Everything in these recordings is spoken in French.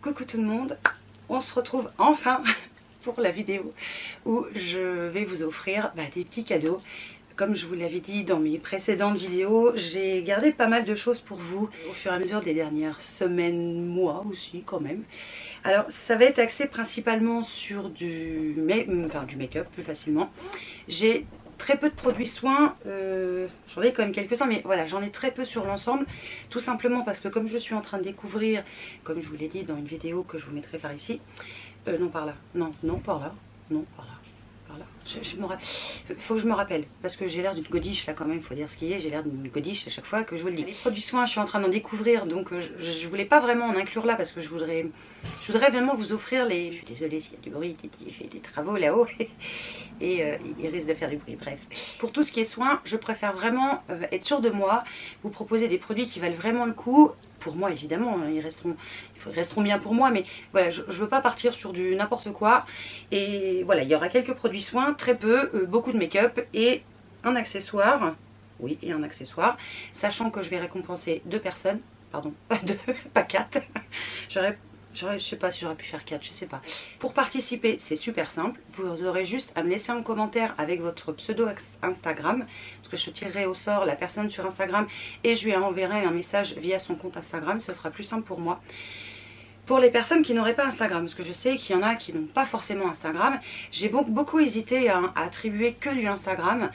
Coucou tout le monde, on se retrouve enfin pour la vidéo où je vais vous offrir des petits cadeaux. Comme je vous l'avais dit dans mes précédentes vidéos, j'ai gardé pas mal de choses pour vous au fur et à mesure des dernières semaines, mois aussi quand même. Alors ça va être axé principalement sur du make-up plus facilement. J'ai très peu de produits soins, j'en ai quand même quelques-uns, mais voilà, j'en ai très peu sur l'ensemble, tout simplement parce que comme je suis en train de découvrir, comme je vous l'ai dit dans une vidéo que je vous mettrai par ici, non par là, non par là, non par là, par là, faut que je me rappelle, parce que j'ai l'air d'une godiche là quand même, il faut dire ce qu'il y est, j'ai l'air d'une godiche à chaque fois que je vous le dis. Les produits soins, je suis en train d'en découvrir, donc je voulais pas vraiment en inclure là, parce que je voudrais vraiment vous offrir les... Je suis désolée s'il y a du bruit, il fait des travaux là-haut et il risque de faire du bruit, bref. Pour tout ce qui est soins, je préfère vraiment être sûre de moi, vous proposer des produits qui valent vraiment le coup. Pour moi évidemment, ils resteront bien pour moi, mais voilà, je veux pas partir sur du n'importe quoi. Et voilà, il y aura quelques produits soins, très peu, beaucoup de make-up et un accessoire. Oui, et un accessoire, sachant que je vais récompenser 2 personnes, pardon, pas 2, pas 4. Je sais pas si j'aurais pu faire 4, je sais pas. Pour participer, c'est super simple. Vous aurez juste à me laisser un commentaire avec votre pseudo Instagram, parce que je tirerai au sort la personne sur Instagram et je lui enverrai un message via son compte Instagram. Ce sera plus simple pour moi. Pour les personnes qui n'auraient pas Instagram, parce que je sais qu'il y en a qui n'ont pas forcément Instagram, j'ai beaucoup hésité à attribuer que du Instagram.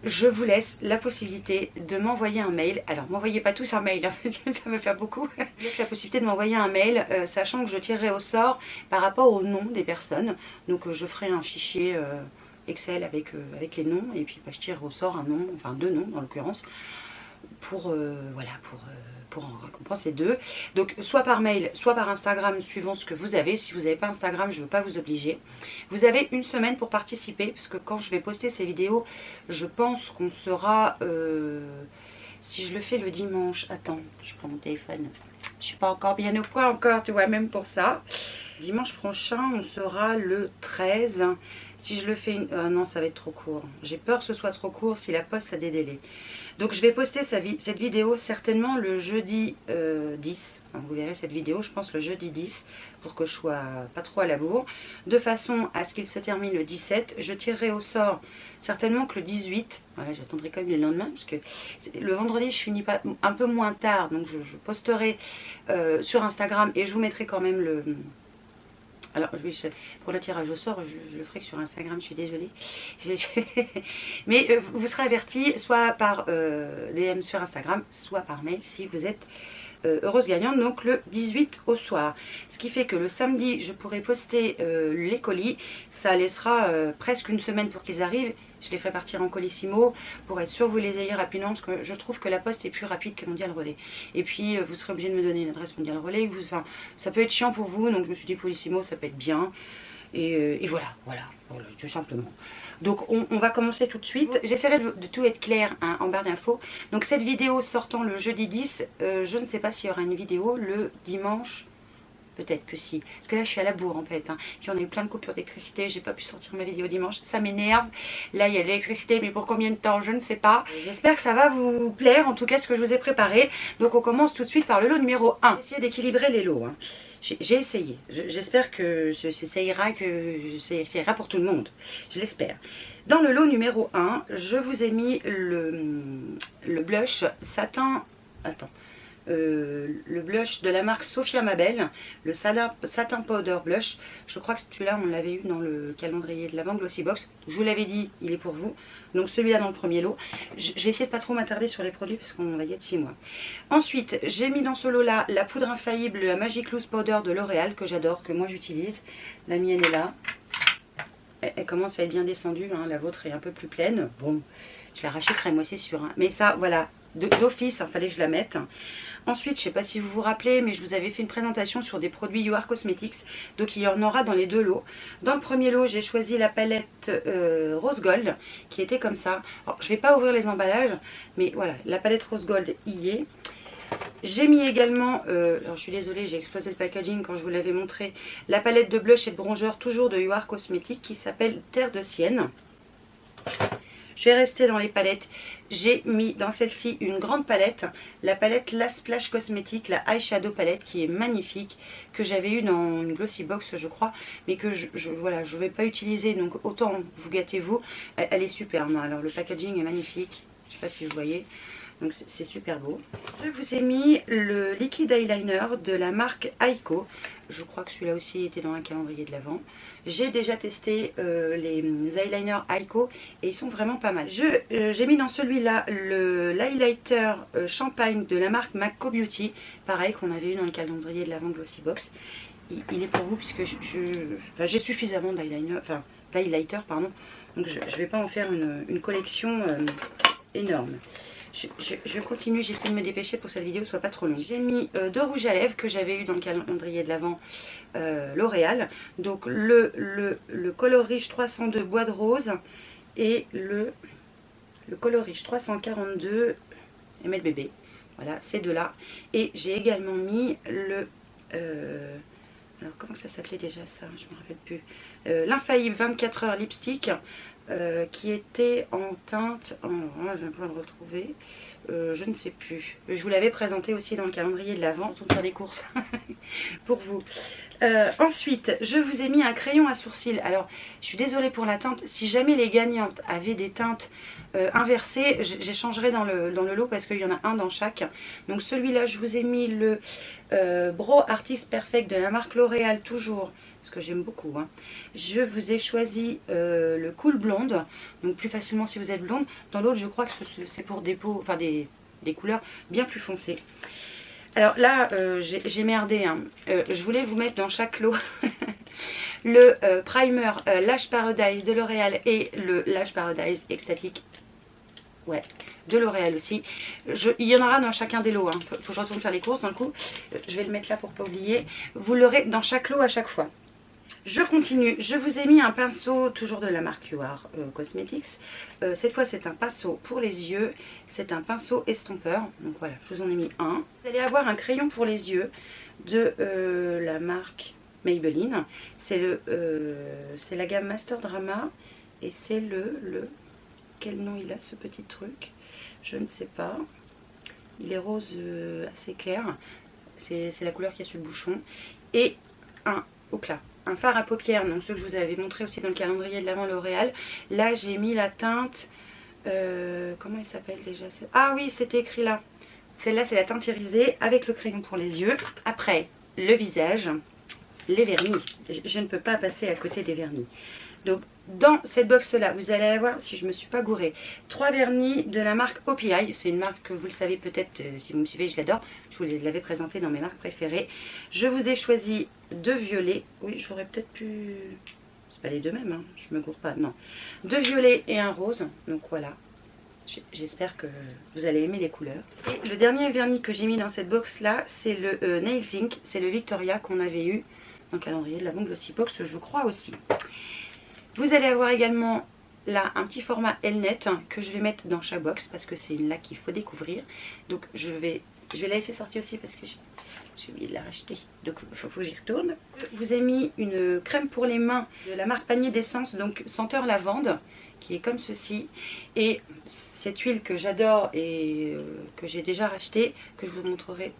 Je vous laisse la possibilité de m'envoyer un mail. Alors, m'envoyez pas tous un mail, hein, ça me fait beaucoup. Je vous laisse la possibilité de m'envoyer un mail, sachant que je tirerai au sort par rapport au nom des personnes. Donc, je ferai un fichier Excel avec les noms, et puis je tirerai au sort un nom, enfin 2 noms en l'occurrence, pour en récompenser 2. Donc soit par mail, soit par Instagram, suivant ce que vous avez. Si vous n'avez pas Instagram, je ne veux pas vous obliger. Vous avez une semaine pour participer, parce que quand je vais poster ces vidéos, je pense qu'on sera... si je le fais le dimanche, attends, je prends mon téléphone. Je suis pas encore bien au point encore, tu vois, même pour ça. Dimanche prochain, on sera le 13. Si je le fais... non, ça va être trop court. J'ai peur que ce soit trop court si la poste a des délais. Donc je vais poster cette vidéo certainement le jeudi 10. Enfin, vous verrez cette vidéo, je pense le jeudi 10, pour que je sois pas trop à la bourre. De façon à ce qu'il se termine le 17. Je tirerai au sort certainement que le 18. Voilà, j'attendrai quand même le lendemain, parce que le vendredi je finis pas un peu moins tard. Donc je posterai sur Instagram et je vous mettrai quand même le... Alors, pour le tirage au sort, je le ferai que sur Instagram, je suis désolée. Mais vous serez avertis soit par DM sur Instagram, soit par mail si vous êtes heureuse gagnante, donc le 18 au soir. Ce qui fait que le samedi, je pourrai poster les colis. Ça laissera presque une semaine pour qu'ils arrivent. Je les ferai partir en colissimo pour être sûr que vous les ayez rapidement, parce que je trouve que la poste est plus rapide que Mondial Relais. Et puis vous serez obligé de me donner une adresse Mondial Relais. Enfin, ça peut être chiant pour vous, donc je me suis dit colissimo, ça peut être bien. Et voilà, tout simplement. Donc on va commencer tout de suite. J'essaierai de tout être clair hein, en barre d'infos. Donc cette vidéo sortant le jeudi 10, je ne sais pas s'il y aura une vidéo le dimanche. Peut-être que si. Parce que là je suis à la bourre en fait. Hein. Puis on a eu plein de coupures d'électricité. J'ai pas pu sortir ma vidéo dimanche. Ça m'énerve. Là il y a de l'électricité, mais pour combien de temps je ne sais pas. J'espère que ça va vous plaire. En tout cas ce que je vous ai préparé. Donc on commence tout de suite par le lot numéro 1. Essayer d'équilibrer les lots. Hein. J'ai essayé. J'espère que ça ira pour tout le monde. Je l'espère. Dans le lot numéro 1, je vous ai mis le blush satin. Attends. Le blush de la marque Sophia Mabel, le satin powder blush. Je crois que celui-là on l'avait eu dans le calendrier de l'avant Glossy Box. Je vous l'avais dit, il est pour vous. Donc celui-là dans le premier lot. Je vais essayer de pas trop m'attarder sur les produits parce qu'on va y être 6 mois. Ensuite, j'ai mis dans ce lot-là la poudre infaillible, la Magic Loose Powder de L'Oréal que j'adore, que moi j'utilise. La mienne est là. Elle commence à être bien descendue, hein. La vôtre est un peu plus pleine. Bon, je la rachèterai moi c'est sûr. Hein. Mais ça, voilà, d'office, il fallait que je la mette. Ensuite, je ne sais pas si vous vous rappelez, mais je vous avais fait une présentation sur des produits You Are Cosmetics. Donc il y en aura dans les 2 lots. Dans le premier lot, j'ai choisi la palette Rose Gold, qui était comme ça. Alors, je ne vais pas ouvrir les emballages, mais voilà, la palette Rose Gold y est. J'ai mis également, alors je suis désolée, j'ai explosé le packaging quand je vous l'avais montré, la palette de blush et de bronzer, toujours de You Are Cosmetics, qui s'appelle Terre de Sienne. Je vais rester dans les palettes. J'ai mis dans celle-ci une grande palette, la palette La Splash Cosmétique, la Eyeshadow palette qui est magnifique, que j'avais eu dans une Glossy Box je crois, mais que voilà, je ne vais pas utiliser, donc autant vous gâtez-vous. Elle est superbe, alors le packaging est magnifique, je ne sais pas si vous voyez. Donc c'est super beau. Je vous ai mis le liquide eyeliner de la marque Aiko. Je crois que celui-là aussi était dans un calendrier de l'Avent. J'ai déjà testé les eyeliners Aiko et ils sont vraiment pas mal. J'ai mis dans celui-là l'highlighter champagne de la marque MAC Beauty. Pareil qu'on avait eu dans le calendrier de l'Avent Glossy Box. Il est pour vous puisque j'ai suffisamment d'eyeliner, enfin d'highlighter pardon. Donc je ne vais pas en faire une collection énorme. Je continue, j'essaie de me dépêcher pour que cette vidéo soit pas trop longue. J'ai mis deux rouges à lèvres que j'avais eu dans le calendrier de l'Avent L'Oréal. Donc le Color Riche 302 Bois de Rose et le Color Riche 342 ML Bébé. Voilà, ces deux-là. Et j'ai également mis le... alors comment ça s'appelait déjà ça? Je ne me rappelle plus. L'Infaillible 24 heures lipstick. Qui était en teinte, je vais pas le retrouver, je ne sais plus. Je vous l'avais présenté aussi dans le calendrier de l'Avent, pour faire des courses pour vous. Ensuite, je vous ai mis un crayon à sourcils. Alors, je suis désolée pour la teinte. Si jamais les gagnantes avaient des teintes inversées, j'échangerai dans le lot parce qu'il y en a un dans chaque. Donc celui-là, je vous ai mis le Brow Artist Perfect de la marque L'Oréal, toujours. Parce que j'aime beaucoup. Hein. Je vous ai choisi le Cool Blonde. Donc plus facilement si vous êtes blonde. Dans l'autre, je crois que c'est pour des peaux, enfin des couleurs bien plus foncées. Alors là, j'ai merdé. Hein. Je voulais vous mettre dans chaque lot le primer Lash Paradise de L'Oréal et le Lash Paradise Ecstatic. Ouais, de L'Oréal aussi. Il y en aura dans chacun des lots. Hein. Faut que je retourne faire les courses. Dans le coup, je vais le mettre là pour ne pas oublier. Vous l'aurez dans chaque lot à chaque fois. Je continue, je vous ai mis un pinceau, toujours de la marque UR Cosmetics. Cette fois c'est un pinceau pour les yeux, c'est un pinceau estompeur. Donc voilà, je vous en ai mis un. Vous allez avoir un crayon pour les yeux de la marque Maybelline. C'est la gamme Master Drama et c'est quel nom il a ce petit truc? Je ne sais pas. Il est rose assez clair. C'est la couleur qu'il y a sur le bouchon. Et un fard à paupières, donc ceux que je vous avais montré aussi dans le calendrier de l'Avent L'Oréal. Là j'ai mis la teinte, comment elle s'appelle déjà? Ah oui, c'était écrit là. Celle-là c'est la teinte irisée avec le crayon pour les yeux. Après, le visage, les vernis. Je ne peux pas passer à côté des vernis. Donc dans cette box là, vous allez avoir, si je ne me suis pas gourée, 3 vernis de la marque OPI. C'est une marque que vous le savez peut-être, si vous me suivez, je l'adore. Je vous l'avais présenté dans mes marques préférées. Je vous ai choisi 2 violets. Oui, j'aurais peut-être pu... C'est pas les deux mêmes, hein. Je me gourre pas, non. 2 violets et un rose. Donc voilà. J'espère que vous allez aimer les couleurs. Et le dernier vernis que j'ai mis dans cette box là, c'est le Nail Zinc. C'est le Victoria qu'on avait eu dans le calendrier de l'Avent Glossy Box, je crois aussi. Vous allez avoir également là un petit format Elnet que je vais mettre dans chaque box parce que c'est une là qu'il faut découvrir. Donc je vais la laisser sortir aussi parce que j'ai oublié de la racheter. Donc il faut que j'y retourne. Je vous ai mis une crème pour les mains de la marque Panier d'essence, donc senteur lavande, qui est comme ceci. Et cette huile que j'adore et que j'ai déjà rachetée, que je vous montrerai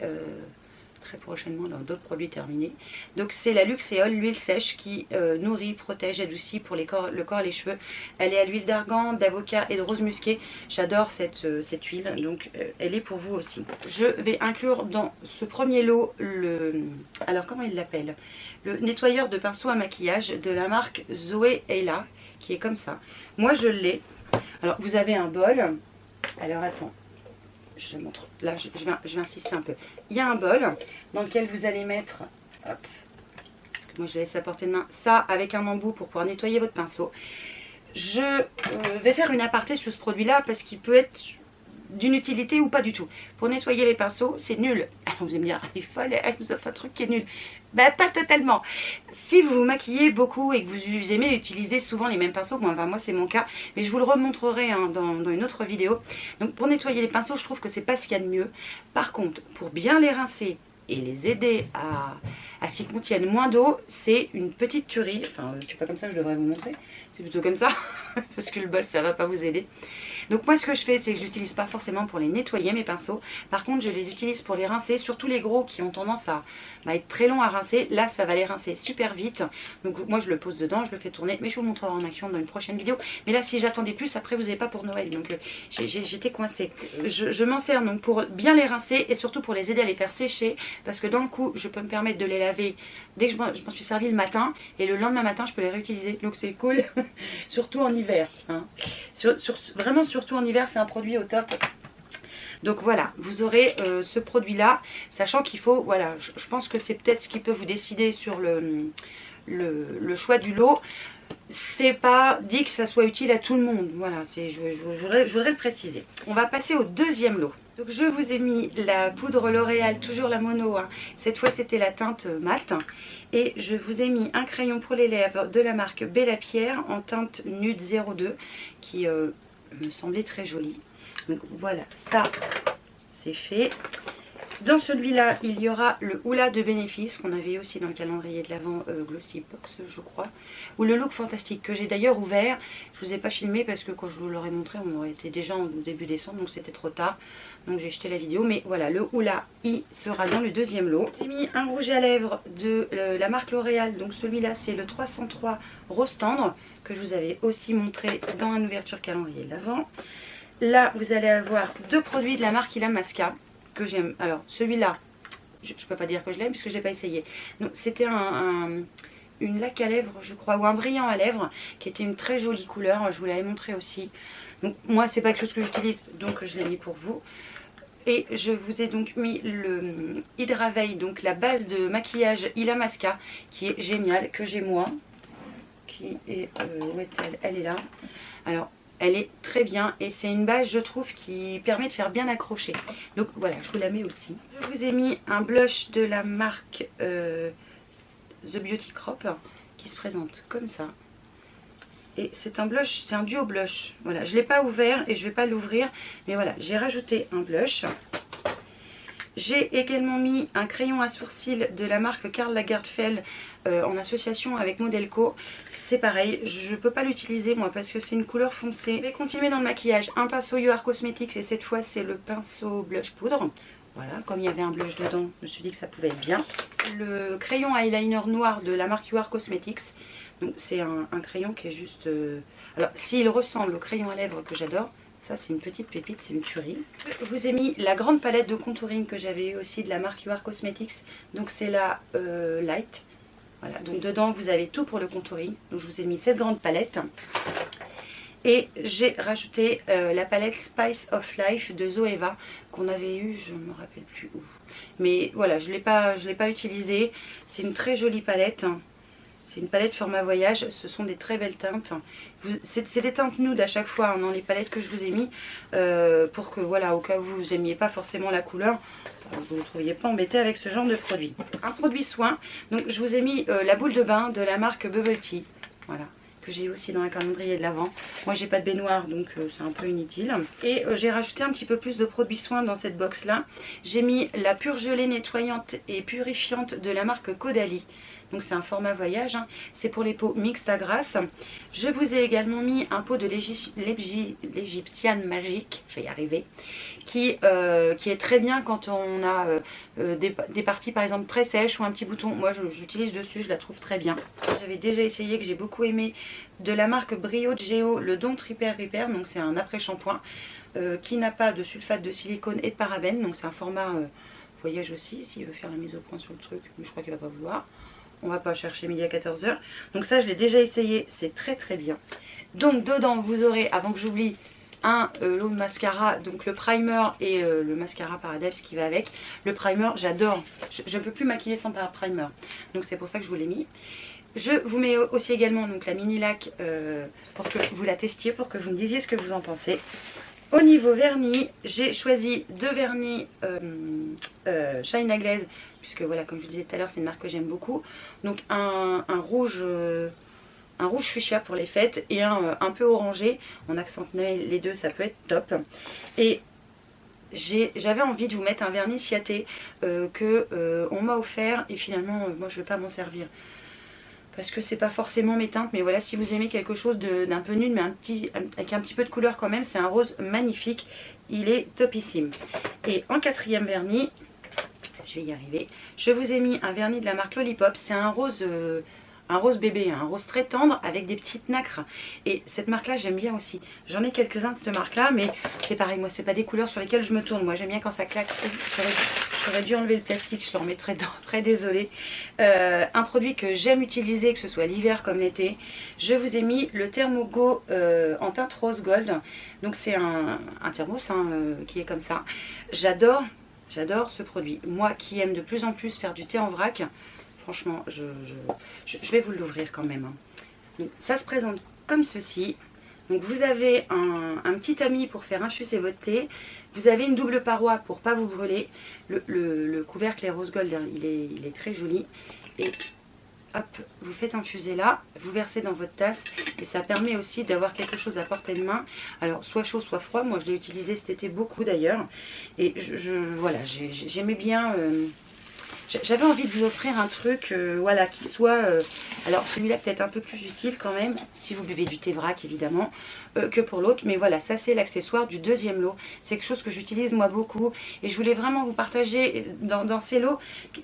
très prochainement dans d'autres produits terminés. Donc c'est la Luxéol, l'huile sèche qui nourrit, protège, adoucit pour le corps et les cheveux. Elle est à l'huile d'argan, d'avocat et de rose musquée. J'adore cette huile, donc elle est pour vous aussi. Je vais inclure dans ce premier lot alors comment il l'appelle, le nettoyeur de pinceau à maquillage de la marque Zoé Ayla, qui est comme ça. Moi je l'ai. Alors vous avez un bol. Alors attends. Je montre, là je vais insister un peu. Il y a un bol dans lequel vous allez mettre, hop, moi je laisse à portée de main, ça avec un embout pour pouvoir nettoyer votre pinceau. Je vais faire une aparté sur ce produit là parce qu'il peut être d'une utilité ou pas du tout. Pour nettoyer les pinceaux, c'est nul. Alors vous allez me dire, elle est folle, elle nous offre un truc qui est nul. Ben pas totalement. Si vous vous maquillez beaucoup et que vous aimez utiliser souvent les mêmes pinceaux, moi c'est mon cas, mais je vous le remontrerai hein, dans une autre vidéo. Donc pour nettoyer les pinceaux, je trouve que c'est pas ce qu'il y a de mieux. Par contre, pour bien les rincer et les aider à ce qu'ils contiennent moins d'eau, c'est une petite tuerie. Enfin, c'est pas comme ça que je devrais vous montrer, c'est plutôt comme ça, parce que le bol ça va pas vous aider. Donc moi ce que je fais, c'est que je l'utilise pas forcément pour les nettoyer mes pinceaux. Par contre je les utilise pour les rincer, surtout les gros qui ont tendance à être très longs à rincer. Là ça va les rincer super vite. Donc moi je le pose dedans, je le fais tourner, mais je vous le montrerai en action dans une prochaine vidéo. Mais là si j'attendais plus, après vous n'avez pas pour Noël. Donc j'étais coincée. Je m'en sers donc pour bien les rincer et surtout pour les aider à les faire sécher. Parce que dans le coup je peux me permettre de les laver dès que je m'en suis servi le matin. Et le lendemain matin je peux les réutiliser. Donc c'est cool. Surtout en hiver. Hein. Vraiment surtout en hiver, c'est un produit au top. Donc voilà, vous aurez ce produit là, sachant qu'il faut, voilà, je pense que c'est peut-être ce qui peut vous décider sur le choix du lot. C'est pas dit que ça soit utile à tout le monde, voilà, je voudrais le préciser. On va passer au deuxième lot. Donc je vous ai mis la poudre L'Oréal, toujours la mono, hein. Cette fois c'était la teinte mat. Et je vous ai mis un crayon pour les lèvres de la marque Bella Pierre en teinte nude 02 qui me semblait très joli. Donc voilà, ça c'est fait. Dans celui-là, il y aura le Hoola de Bénéfice qu'on avait aussi dans le calendrier de l'Avent Glossy Box, je crois. Ou le Look Fantastique que j'ai d'ailleurs ouvert. Je vous ai pas filmé parce que quand je vous l'aurais montré, on aurait été déjà au début décembre, donc c'était trop tard. Donc j'ai jeté la vidéo. Mais voilà, le Hoola, il sera dans le deuxième lot. J'ai mis un rouge à lèvres de la marque L'Oréal. Donc celui-là, c'est le 303 Rose Tendre que je vous avais aussi montré dans une ouverture calendrier de l'Avent. Là, vous allez avoir deux produits de la marque Illamasqua que j'aime. Alors celui-là, je ne peux pas dire que je l'aime puisque je n'ai pas essayé. C'était une laque à lèvres, je crois, ou un brillant à lèvres qui était une très jolie couleur. Je vous l'avais montré aussi. Donc moi, c'est pas quelque chose que j'utilise, donc je l'ai mis pour vous. Et je vous ai donc mis le Hydra Veil, donc la base de maquillage Illamasqua, qui est géniale, que j'ai moi. Qui est, où est-elle? Elle est là. Alors, elle est très bien et c'est une base, je trouve, qui permet de faire bien accrocher. Donc voilà, je vous la mets aussi. Je vous ai mis un blush de la marque The Beauty Crop qui se présente comme ça. Et c'est un blush, c'est un duo blush. Voilà, je ne l'ai pas ouvert et je ne vais pas l'ouvrir. Mais voilà, j'ai rajouté un blush. J'ai également mis un crayon à sourcils de la marque Karl Lagerfeld en association avec Modelco. C'est pareil, je ne peux pas l'utiliser moi parce que c'est une couleur foncée. Je vais continuer dans le maquillage. Un pinceau You Are Cosmetics et cette fois c'est le pinceau blush poudre. Voilà, comme il y avait un blush dedans, je me suis dit que ça pouvait être bien. Le crayon eyeliner noir de la marque You Are Cosmetics. Donc c'est un crayon qui est juste... Alors s'il ressemble au crayon à lèvres que j'adore, ça c'est une petite pépite, c'est une tuerie. Je vous ai mis la grande palette de contouring que j'avais eu aussi de la marque You Are Cosmetics. Donc c'est la Light. Voilà, donc dedans vous avez tout pour le contouring. Donc je vous ai mis cette grande palette. Et j'ai rajouté la palette Spice of Life de Zoeva qu'on avait eu, je ne me rappelle plus où. Mais voilà, je l'ai pas utilisée. C'est une très jolie palette. C'est une palette format voyage, ce sont des très belles teintes. C'est des teintes nude à chaque fois hein, dans les palettes que je vous ai mis. Pour que voilà, au cas où vous n'aimiez pas forcément la couleur, vous ne vous trouviez pas embêté avec ce genre de produit. Un produit soin, donc je vous ai mis la boule de bain de la marque Bubble Tea. Voilà, que j'ai aussi dans un calendrier de l'Avent. Moi j'ai pas de baignoire donc c'est un peu inutile. Et j'ai rajouté un petit peu plus de produits soins dans cette box là. J'ai mis la pure gelée nettoyante et purifiante de la marque Caudalie. Donc c'est un format voyage, hein. C'est pour les peaux mixtes à grasse. Je vous ai également mis un pot de l'Égyptienne magique, je vais y arriver, qui est très bien quand on a des parties par exemple très sèches ou un petit bouton. Moi j'utilise dessus, je la trouve très bien. J'avais déjà essayé, que j'ai beaucoup aimé, de la marque Brio Geo, le Don't Repair, donc c'est un après-shampoing qui n'a pas de sulfate de silicone et de parabènes. Donc c'est un format voyage aussi, s'il veut faire la mise au point sur le truc, mais je crois qu'il va pas vouloir. On va pas chercher midi à 14 h. Donc ça je l'ai déjà essayé, c'est très très bien. Donc dedans vous aurez, avant que j'oublie, un lot de mascara, donc le primer et le mascara Paradise qui va avec. Le primer j'adore, je ne peux plus maquiller sans primer. Donc c'est pour ça que je vous l'ai mis. Je vous mets aussi également donc la mini lac pour que vous la testiez, pour que vous me disiez ce que vous en pensez. Au niveau vernis, j'ai choisi deux vernis Shine à Glaze, puisque voilà, comme je vous disais tout à l'heure, c'est une marque que j'aime beaucoup. Donc un rouge fuchsia pour les fêtes et un peu orangé. En accentuant les deux, ça peut être top. Et j'avais envie de vous mettre un vernis Ciaté que on m'a offert et finalement moi je ne vais pas m'en servir. Parce que c'est pas forcément mes teintes, mais voilà, si vous aimez quelque chose d'un peu nul, mais avec un petit peu de couleur quand même, c'est un rose magnifique, il est topissime. Et en quatrième vernis, je vais y arriver, je vous ai mis un vernis de la marque Lollipop, c'est un rose bébé, un rose très tendre avec des petites nacres. Et cette marque là j'aime bien aussi. J'en ai quelques-uns de cette marque là, mais c'est pareil, moi c'est pas des couleurs sur lesquelles je me tourne. Moi j'aime bien quand ça claque. J'aurais dû enlever le plastique, je le remettrai dedans, très désolée. Un produit que j'aime utiliser, que ce soit l'hiver comme l'été, je vous ai mis le Thermogo en teinte rose gold. Donc c'est un thermos qui est comme ça. J'adore ce produit. Moi qui aime de plus en plus faire du thé en vrac, franchement, je vais vous l'ouvrir quand même. Donc, ça se présente comme ceci. Donc vous avez un petit tamis pour faire infuser votre thé. Vous avez une double paroi pour pas vous brûler. Le couvercle est rose gold, il est très joli. Et hop, vous faites infuser là, vous versez dans votre tasse. Et ça permet aussi d'avoir quelque chose à portée de main. Alors soit chaud, soit froid. Moi je l'ai utilisé cet été beaucoup d'ailleurs. Et voilà, j'aimais bien... J'avais envie de vous offrir un truc voilà, qui soit... alors celui-là peut-être un peu plus utile quand même, si vous buvez du thé vrac évidemment, que pour l'autre. Mais voilà, ça c'est l'accessoire du deuxième lot. C'est quelque chose que j'utilise moi beaucoup. Et je voulais vraiment vous partager dans ces lots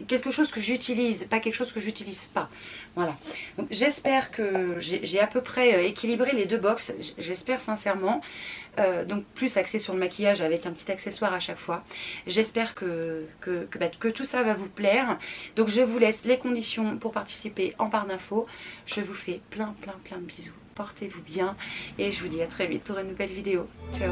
quelque chose que j'utilise, pas quelque chose que j'utilise pas. Voilà. Donc j'espère que j'ai à peu près équilibré les deux box. J'espère sincèrement. Donc plus axé sur le maquillage avec un petit accessoire à chaque fois. J'espère que tout ça va vous plaire. Donc je vous laisse les conditions pour participer en barre d'infos. Je vous fais plein de bisous. Portez-vous bien et je vous dis à très vite pour une nouvelle vidéo. Ciao.